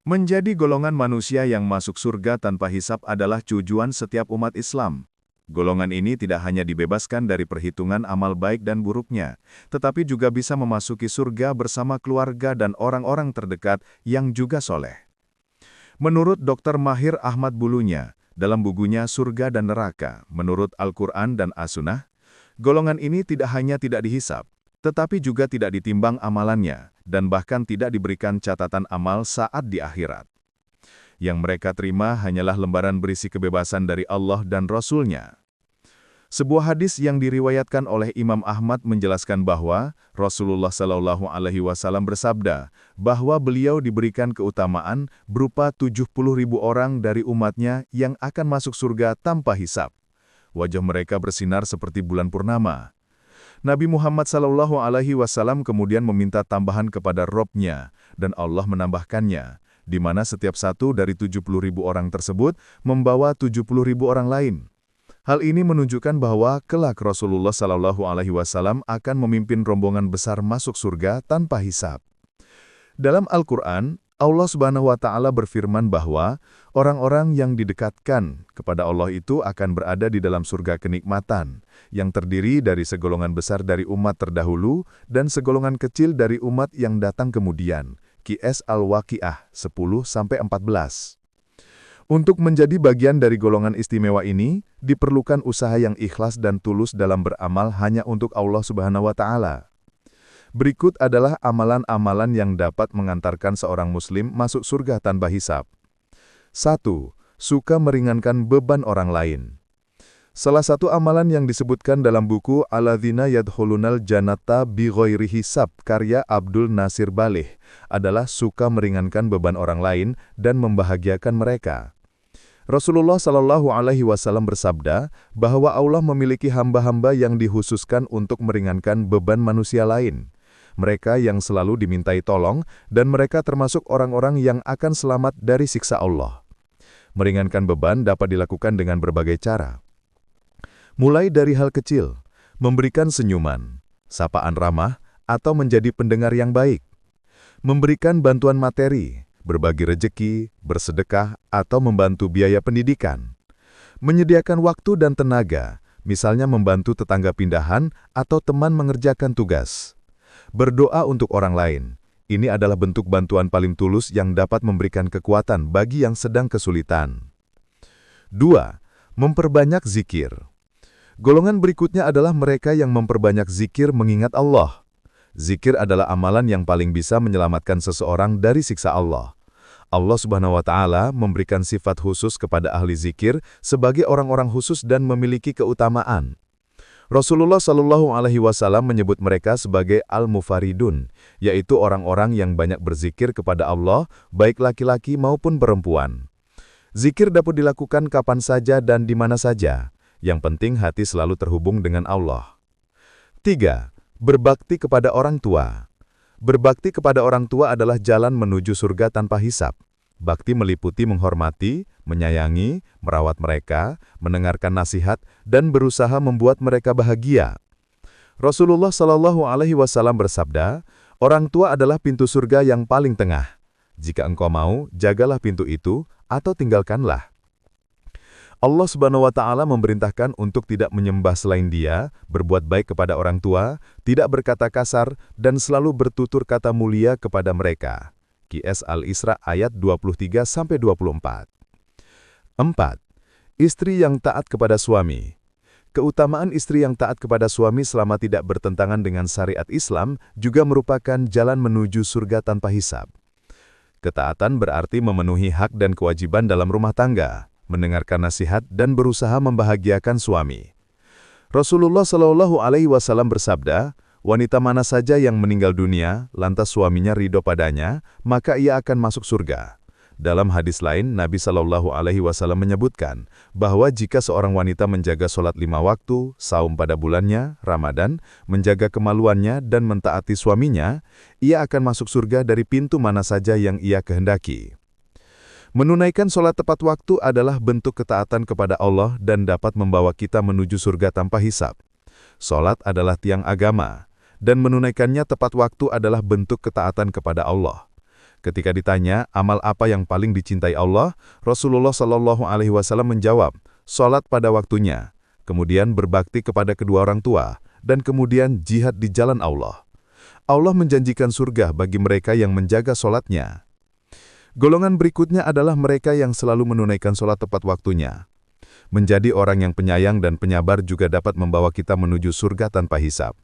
Menjadi golongan manusia yang masuk surga tanpa hisab adalah tujuan setiap umat Islam. Golongan ini tidak hanya dibebaskan dari perhitungan amal baik dan buruknya, tetapi juga bisa memasuki surga bersama keluarga dan orang-orang terdekat yang juga soleh. Menurut Dr. Mahir Ahmad Bulunya, dalam bukunya Surga dan Neraka, menurut Al-Quran dan As-Sunnah, golongan ini tidak hanya tidak dihisab, tetapi juga tidak ditimbang amalannya, dan bahkan tidak diberikan catatan amal saat di akhirat. Yang mereka terima hanyalah lembaran berisi kebebasan dari Allah dan Rasul-Nya. Sebuah hadis yang diriwayatkan oleh Imam Ahmad menjelaskan bahwa Rasulullah SAW bersabda bahwa beliau diberikan keutamaan berupa 70.000 orang dari umatnya yang akan masuk surga tanpa hisab. Wajah mereka bersinar seperti bulan purnama. Nabi Muhammad SAW kemudian meminta tambahan kepada Rabb-Nya, dan Allah menambahkannya, di mana setiap satu dari 70.000 orang tersebut membawa 70.000 orang lain. Hal ini menunjukkan bahwa kelak Rasulullah SAW akan memimpin rombongan besar masuk surga tanpa hisab. Dalam Al-Quran, Allah Subhanahu wa Ta'ala berfirman bahwa orang-orang yang didekatkan kepada Allah itu akan berada di dalam surga kenikmatan, yang terdiri dari segolongan besar dari umat terdahulu dan segolongan kecil dari umat yang datang kemudian. Qs Al-Waqiah 10-14. Untuk menjadi bagian dari golongan istimewa ini, diperlukan usaha yang ikhlas dan tulus dalam beramal hanya untuk Allah Subhanahu wa Ta'ala. Berikut adalah amalan-amalan yang dapat mengantarkan seorang muslim masuk surga tanpa hisab. 1. Suka meringankan beban orang lain. Salah satu amalan yang disebutkan dalam buku Alladzina yadkhulunal jannata bighairi hisab karya Abdul Nasir Baleh adalah suka meringankan beban orang lain dan membahagiakan mereka. Rasulullah SAW bersabda bahwa Allah memiliki hamba-hamba yang dikhususkan untuk meringankan beban manusia lain. Mereka yang selalu dimintai tolong, dan mereka termasuk orang-orang yang akan selamat dari siksa Allah. Meringankan beban dapat dilakukan dengan berbagai cara. Mulai dari hal kecil, memberikan senyuman, sapaan ramah, atau menjadi pendengar yang baik. Memberikan bantuan materi, berbagi rejeki, bersedekah, atau membantu biaya pendidikan. Menyediakan waktu dan tenaga, misalnya membantu tetangga pindahan atau teman mengerjakan tugas. Berdoa untuk orang lain. Ini adalah bentuk bantuan paling tulus yang dapat memberikan kekuatan bagi yang sedang kesulitan. 2. Memperbanyak zikir. Golongan berikutnya adalah mereka yang memperbanyak zikir mengingat Allah. Zikir adalah amalan yang paling bisa menyelamatkan seseorang dari siksa Allah. Allah Subhanahu wa Ta'ala memberikan sifat khusus kepada ahli zikir sebagai orang-orang khusus dan memiliki keutamaan. Rasulullah SAW menyebut mereka sebagai al-mufaridun, yaitu orang-orang yang banyak berzikir kepada Allah, baik laki-laki maupun perempuan. Zikir dapat dilakukan kapan saja dan di mana saja. Yang penting hati selalu terhubung dengan Allah. 3. Berbakti kepada orang tua. Berbakti kepada orang tua adalah jalan menuju surga tanpa hisab. Bakti meliputi menghormati, menyayangi, merawat mereka, mendengarkan nasihat, dan berusaha membuat mereka bahagia. Rasulullah SAW bersabda, orang tua adalah pintu surga yang paling tengah. Jika engkau mau, jagalah pintu itu, atau tinggalkanlah. Allah Subhanahu wa Ta'ala memerintahkan untuk tidak menyembah selain Dia, berbuat baik kepada orang tua, tidak berkata kasar, dan selalu bertutur kata mulia kepada mereka. Qs Al-Isra ayat 23-24. 4. Istri yang taat kepada suami. Keutamaan istri yang taat kepada suami selama tidak bertentangan dengan syariat Islam juga merupakan jalan menuju surga tanpa hisab. Ketaatan berarti memenuhi hak dan kewajiban dalam rumah tangga, mendengarkan nasihat dan berusaha membahagiakan suami. Rasulullah SAW bersabda, wanita mana saja yang meninggal dunia, lantas suaminya ridho padanya, maka ia akan masuk surga. Dalam hadis lain, Nabi SAW menyebutkan bahwa jika seorang wanita menjaga sholat 5 waktu, saum pada bulannya, Ramadan, menjaga kemaluannya dan mentaati suaminya, ia akan masuk surga dari pintu mana saja yang ia kehendaki. Menunaikan sholat tepat waktu adalah bentuk ketaatan kepada Allah dan dapat membawa kita menuju surga tanpa hisab. Sholat adalah tiang agama, dan menunaikannya tepat waktu adalah bentuk ketaatan kepada Allah. Ketika ditanya, amal apa yang paling dicintai Allah, Rasulullah Shallallahu Alaihi Wasallam menjawab, sholat pada waktunya, kemudian berbakti kepada kedua orang tua, dan kemudian jihad di jalan Allah. Allah menjanjikan surga bagi mereka yang menjaga sholatnya. Golongan berikutnya adalah mereka yang selalu menunaikan sholat tepat waktunya. Menjadi orang yang penyayang dan penyabar juga dapat membawa kita menuju surga tanpa hisab.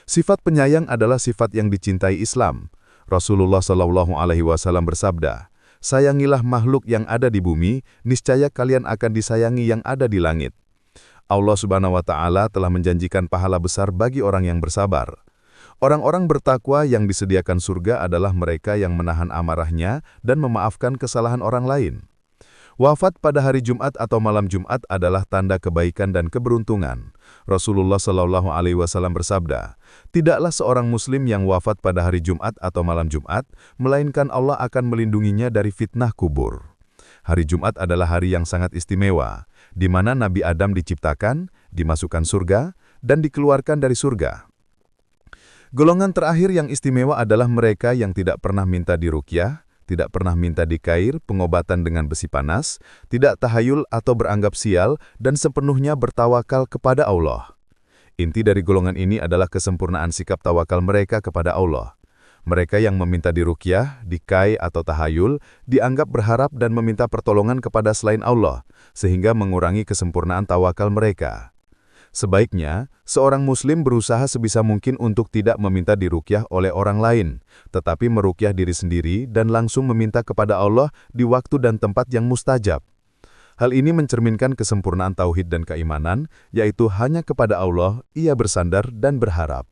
Sifat penyayang adalah sifat yang dicintai Islam. Rasulullah Shallallahu Alaihi Wasallam bersabda, "Sayangilah makhluk yang ada di bumi, niscaya kalian akan disayangi yang ada di langit." Allah Subhanahu wa Ta'ala telah menjanjikan pahala besar bagi orang yang bersabar. Orang-orang bertakwa yang disediakan surga adalah mereka yang menahan amarahnya dan memaafkan kesalahan orang lain. Wafat pada hari Jumat atau malam Jumat adalah tanda kebaikan dan keberuntungan. Rasulullah Shallallahu Alaihi Wasallam bersabda, "Tidaklah seorang Muslim yang wafat pada hari Jumat atau malam Jumat, melainkan Allah akan melindunginya dari fitnah kubur." Hari Jumat adalah hari yang sangat istimewa, di mana Nabi Adam diciptakan, dimasukkan surga, dan dikeluarkan dari surga. Golongan terakhir yang istimewa adalah mereka yang tidak pernah minta diruqyah, tidak pernah minta dikair, pengobatan dengan besi panas, tidak tahayul atau beranggap sial, dan sepenuhnya bertawakal kepada Allah. Inti dari golongan ini adalah kesempurnaan sikap tawakal mereka kepada Allah. Mereka yang meminta diruqyah, dikai atau tahayul, dianggap berharap dan meminta pertolongan kepada selain Allah, sehingga mengurangi kesempurnaan tawakal mereka. Sebaiknya, seorang Muslim berusaha sebisa mungkin untuk tidak meminta diruqyah oleh orang lain, tetapi meruqyah diri sendiri dan langsung meminta kepada Allah di waktu dan tempat yang mustajab. Hal ini mencerminkan kesempurnaan tauhid dan keimanan, yaitu hanya kepada Allah ia bersandar dan berharap.